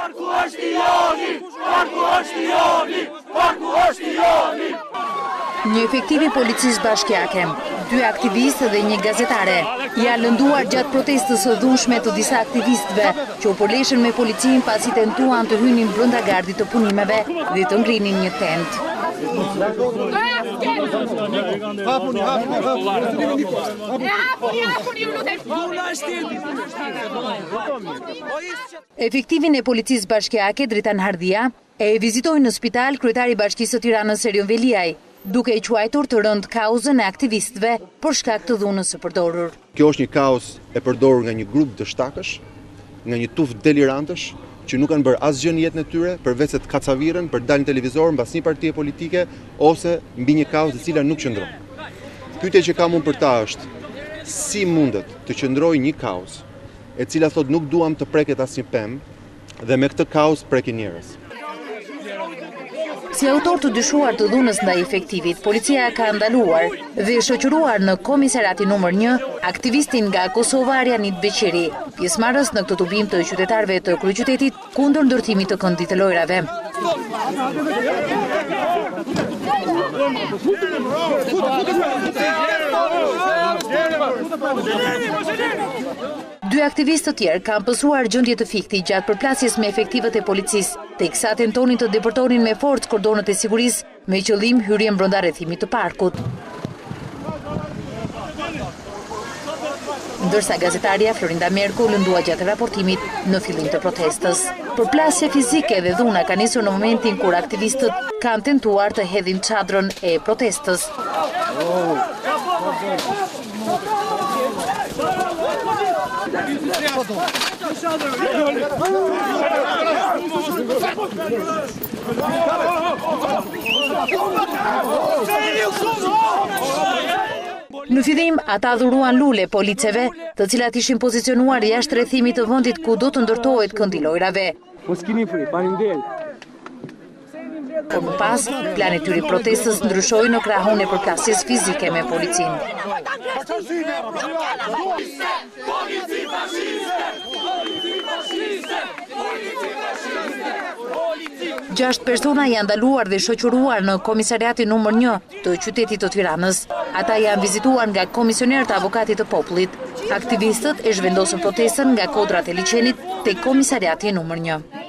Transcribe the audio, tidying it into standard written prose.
Parku është i joni! Parku është i joni! Parku është i joni! Një efektiv i policisë bashkiake, 2 aktivistë dhe një gazetare janë lënduar gjatë protestës së dhunshme të disa aktivistëve që u përleshën me policinë pasi tentuan të hynin brenda gardit të punimeve dhe të ngrinin një tent. Efektivin e policisë bashkiake Dritan Hardhia e vizitoi në spital kryetari i Bashkisë së Tiranës Erion Veliaj, duke i quajtur të rënd kauzën e aktivistëve për shkak të dhunës së përdorur. Kjo është një kauzë e përdorur nga një grup dështakësh, nga një tufë delirantësh, që nuk kanë bërë asgjë në jetën e tyre, përveç se të kacavirën për dalë në televizor mbas një partie politike ose mbi një kauzë e cila nuk qëndron. Pyetja që kam unë për ta është, si mundet të qëndrojë një kauzë e cila thot nuk duam të preket asnjë pemë dhe me këtë kauzë prekin njerëz. Si autor të dyshuar të dhunës ndaj efektivit, policia ka ndaluar dhe shoqëruar në komisariatin numër 1 aktivistin nga Kosova Arjanit Beqiri, pjesëmarrës në këtë tubim të qytetarëve të kryeqytetit kundër ndërtimit të këndit të lojrave. Dy aktivistë të tjerë kanë pësuar gjendje të fikti gjatë përplasjes me efektivët e policisë, teksa tentonin të depërtonin me forcë kordonët e sigurisë me qëllim hyrjen brenda rrethimit të parkut. Ndërsa gazetaria Florinda Merku lëndua gjatë raportimit në fillim të protestës. Përplasje fizike dhe dhuna ka nisur në momentin kur aktivistët kanë tentuar të hedhin çadrën e protestës. Në fillim, ata dhuruan lule policeve, të cilat ishin pozicionuar jashtë rrethimit të vendit ku do të ndërtohet këndi lojrave. Por më pas, plani i tyre protestës ndryshoi në krahun e përplasjes fizike me policinë. 6 persona janë ndaluar dhe shoqëruar në komisariatin numër 1 të qytetit të Tiranës. Ata janë vizituar nga komisionerët e avokatit të popullit. Aktivistët e zhvendosën protestën nga kodrat e liçenit tek komisariati numër 1.